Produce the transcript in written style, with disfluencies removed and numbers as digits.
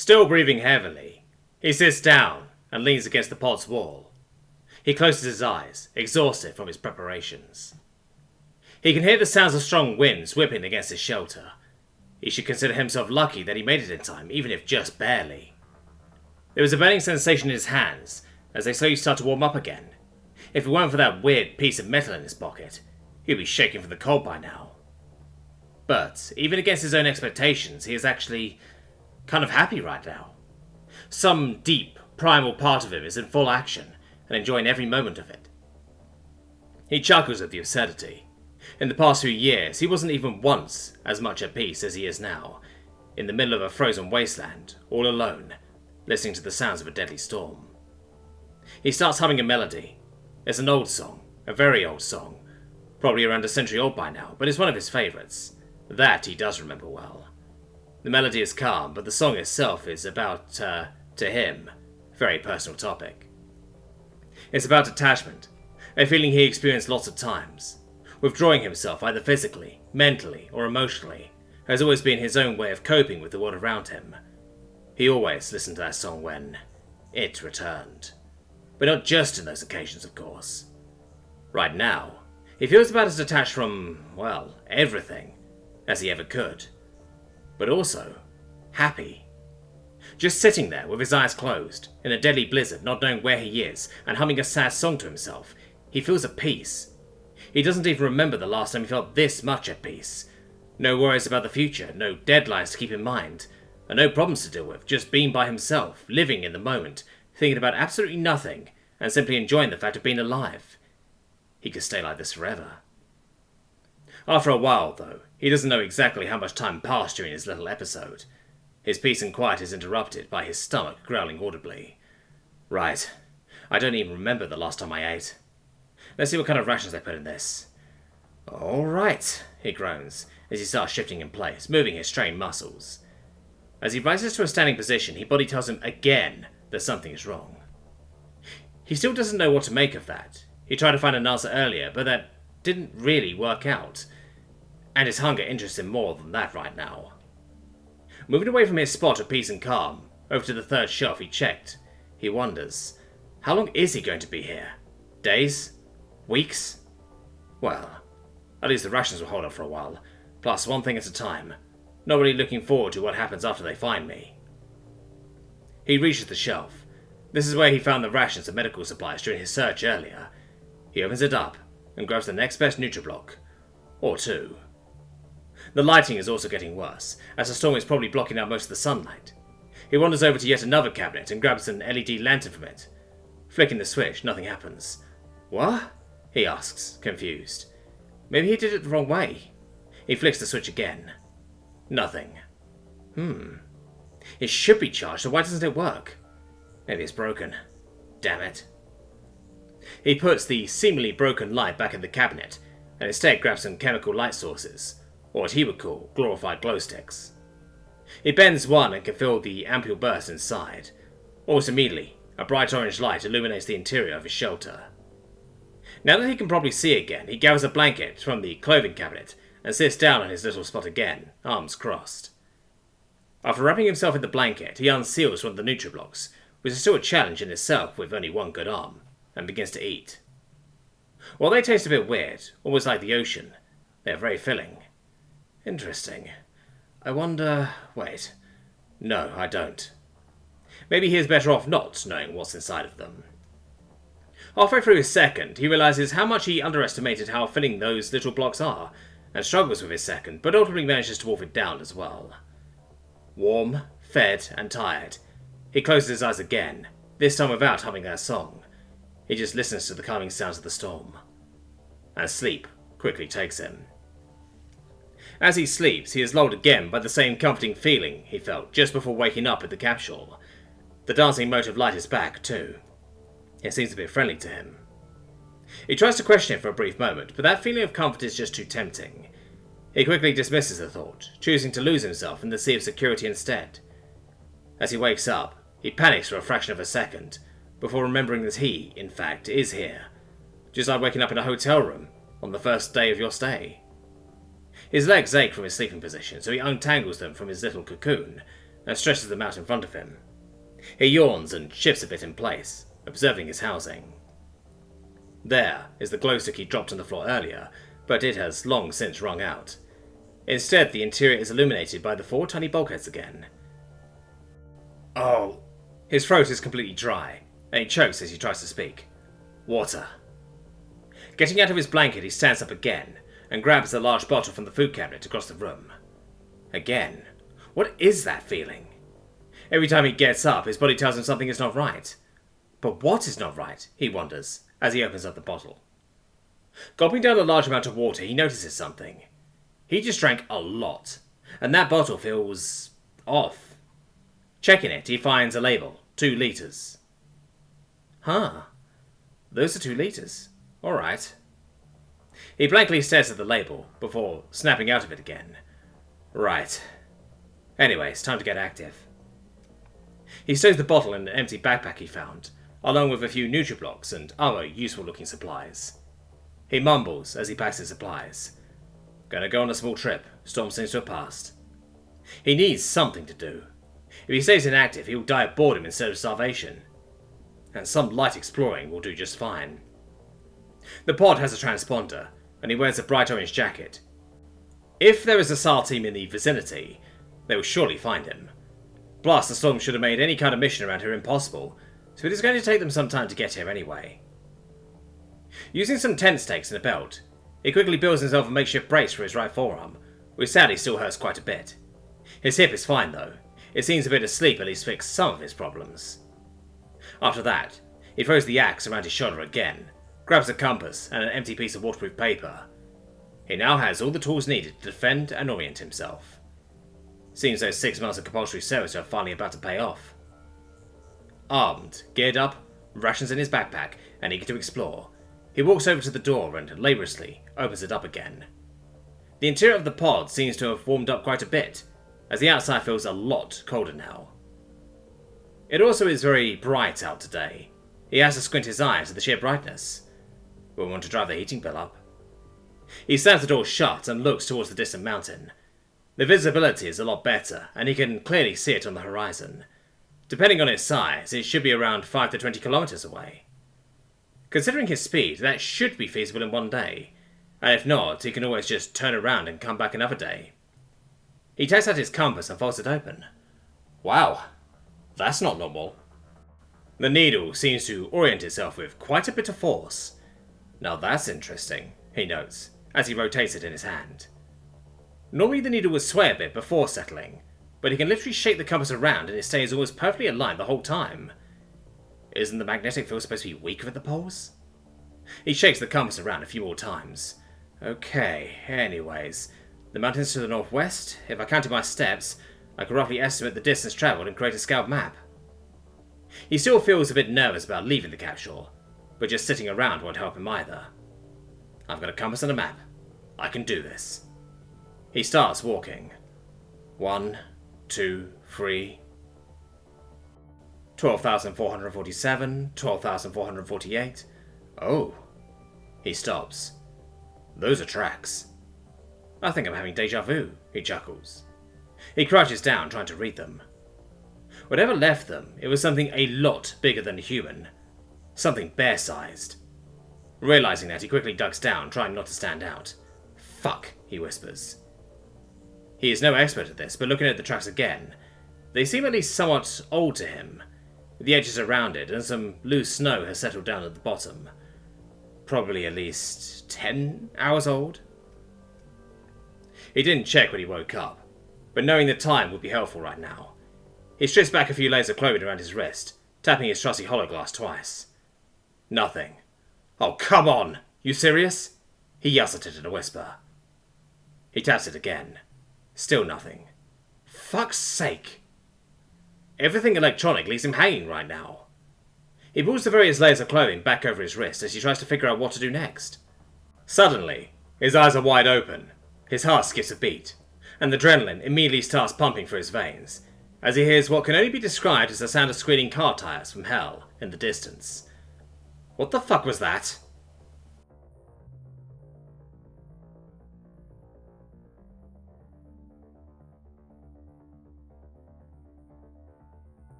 Still breathing heavily, he sits down and leans against the pod's wall. He closes his eyes, exhausted from his preparations. He can hear the sounds of strong winds whipping against his shelter. He should consider himself lucky that he made it in time, even if just barely. There was a burning sensation in his hands as they slowly start to warm up again. If it weren't for that weird piece of metal in his pocket, he'd be shaking from the cold by now. But, even against his own expectations, he is actually kind of happy right now. Some deep, primal part of him is in full action and enjoying every moment of it. He chuckles at the absurdity. In the past few years, he wasn't even once as much at peace as he is now, in the middle of a frozen wasteland, all alone, listening to the sounds of a deadly storm. He starts humming a melody. It's an old song, a very old song, probably around a century old by now, but it's one of his favourites. That he does remember well. The melody is calm, but the song itself is about, to him, a very personal topic. It's about attachment, a feeling he experienced lots of times. Withdrawing himself either physically, mentally, or emotionally has always been his own way of coping with the world around him. He always listened to that song when it returned. But not just in those occasions, of course. Right now, he feels about as detached from, well, everything as he ever could. But also, happy. Just sitting there with his eyes closed, in a deadly blizzard, not knowing where he is, and humming a sad song to himself, he feels at peace. He doesn't even remember the last time he felt this much at peace. No worries about the future, no deadlines to keep in mind, and no problems to deal with, just being by himself, living in the moment, thinking about absolutely nothing, and simply enjoying the fact of being alive. He could stay like this forever. After a while, though, he doesn't know exactly how much time passed during his little episode. His peace and quiet is interrupted by his stomach growling audibly. Right, I don't even remember the last time I ate. Let's see what kind of rations they put in this. All right, he groans, as he starts shifting in place, moving his strained muscles. As he rises to a standing position, his body tells him again that something is wrong. He still doesn't know what to make of that. He tried to find an answer earlier, but that didn't really work out. And his hunger interests him more than that right now. Moving away from his spot of peace and calm, over to the third shelf he checked, he wonders, how long is he going to be here? Days? Weeks? Well, at least the rations will hold up for a while, plus one thing at a time. Not really looking forward to what happens after they find me. He reaches the shelf. This is where he found the rations and medical supplies during his search earlier. He opens it up and grabs the next best Nutriblock. Or two. The lighting is also getting worse, as the storm is probably blocking out most of the sunlight. He wanders over to yet another cabinet and grabs an LED lantern from it. Flicking the switch, nothing happens. What? He asks, confused. Maybe he did it the wrong way. He flicks the switch again. Nothing. It should be charged, so why doesn't it work? Maybe it's broken. Damn it. He puts the seemingly broken light back in the cabinet, and instead grabs some chemical light sources, or what he would call glorified glow sticks. He bends one and can feel the ampule burst inside. Almost immediately, a bright orange light illuminates the interior of his shelter. Now that he can probably see again, he gathers a blanket from the clothing cabinet and sits down on his little spot again, arms crossed. After wrapping himself in the blanket, he unseals one of the Nutriblocks, which is still a challenge in itself with only one good arm, and begins to eat. While they taste a bit weird, almost like the ocean, they are very filling. Interesting. I wonder... wait. No, I don't. Maybe he is better off not knowing what's inside of them. Halfway through his second, he realizes how much he underestimated how filling those little blocks are, and struggles with his second, but ultimately manages to wolf it down as well. Warm, fed, and tired, he closes his eyes again, this time without humming that song. He just listens to the calming sounds of the storm. And sleep quickly takes him. As he sleeps, he is lulled again by the same comforting feeling he felt just before waking up at the capsule. The dancing motive light is back, too. It seems a bit friendly to him. He tries to question it for a brief moment, but that feeling of comfort is just too tempting. He quickly dismisses the thought, choosing to lose himself in the sea of security instead. As he wakes up, he panics for a fraction of a second, before remembering that he, in fact, is here. Just like waking up in a hotel room on the first day of your stay. His legs ache from his sleeping position, so he untangles them from his little cocoon, and stretches them out in front of him. He yawns and shifts a bit in place, observing his housing. There is the glow stick he dropped on the floor earlier, but it has long since wrung out. Instead, the interior is illuminated by the 4 tiny bulkheads again. Oh. His throat is completely dry, and he chokes as he tries to speak. Water. Getting out of his blanket, he stands up again, and grabs a large bottle from the food cabinet across the room. Again. What is that feeling? Every time he gets up, his body tells him something is not right. But what is not right, he wonders, as he opens up the bottle. Gulping down a large amount of water, he notices something. He just drank a lot, and that bottle feels off. Checking it, he finds a label, 2 litres. Huh. Those are 2 litres. Alright. He blankly stares at the label, before snapping out of it again. Right. Anyway, it's time to get active. He stows the bottle in an empty backpack he found, along with a few Nutriblocks and other useful-looking supplies. He mumbles as he packs his supplies. Gonna go on a small trip. Storm seems to have passed. He needs something to do. If he stays inactive, he will die of boredom instead of starvation. And some light exploring will do just fine. The pod has a transponder, and he wears a bright orange jacket. If there is a SAR team in the vicinity, they will surely find him. Plus, the storm should have made any kind of mission around here impossible, so it is going to take them some time to get here anyway. Using some tent stakes and a belt, he quickly builds himself a makeshift brace for his right forearm, which sadly still hurts quite a bit. His hip is fine though. It seems a bit of sleep at least fixed some of his problems. After that, he throws the axe around his shoulder again, grabs a compass and an empty piece of waterproof paper. He now has all the tools needed to defend and orient himself. Seems those 6 months of compulsory service are finally about to pay off. Armed, geared up, rations in his backpack, and eager to explore, he walks over to the door and laboriously opens it up again. The interior of the pod seems to have warmed up quite a bit, as the outside feels a lot colder now. It also is very bright out today. He has to squint his eyes at the sheer brightness. Will want to drive the heating bill up. He slams the door shut and looks towards the distant mountain. The visibility is a lot better, and he can clearly see it on the horizon. Depending on its size, it should be around 5 to 20 kilometers away. Considering his speed, that should be feasible in 1 day, and if not, he can always just turn around and come back another day. He takes out his compass and folds it open. Wow, that's not normal. The needle seems to orient itself with quite a bit of force. Now that's interesting, he notes, as he rotates it in his hand. Normally the needle would sway a bit before settling, but he can literally shake the compass around and it stays almost perfectly aligned the whole time. Isn't the magnetic field supposed to be weaker at the poles? He shakes the compass around a few more times. Okay, anyways, the mountains to the northwest. If I counted my steps, I could roughly estimate the distance travelled and create a scout map. He still feels a bit nervous about leaving the capsule, but just sitting around won't help him either. I've got a compass and a map. I can do this. He starts walking. 1, 2, 3... 12,447, 12,448. Oh. He stops. Those are tracks. I think I'm having deja vu, he chuckles. He crouches down, trying to read them. Whatever left them, it was something a lot bigger than a human. Something bear-sized. Realizing that, he quickly ducks down, trying not to stand out. Fuck, he whispers. He is no expert at this, but looking at the tracks again, they seem at least somewhat old to him. The edges are rounded, and some loose snow has settled down at the bottom. Probably at least 10 hours old. He didn't check when he woke up, but knowing the time would be helpful right now. He strips back a few layers of clothing around his wrist, tapping his trusty hologlass twice. Nothing. Oh, come on! You serious? He yells at it in a whisper. He taps it again. Still nothing. Fuck's sake! Everything electronic leaves him hanging right now. He pulls the various layers of clothing back over his wrist as he tries to figure out what to do next. Suddenly, his eyes are wide open, his heart skips a beat, and the adrenaline immediately starts pumping through his veins, as he hears what can only be described as the sound of squealing car tires from hell in the distance. What the fuck was that?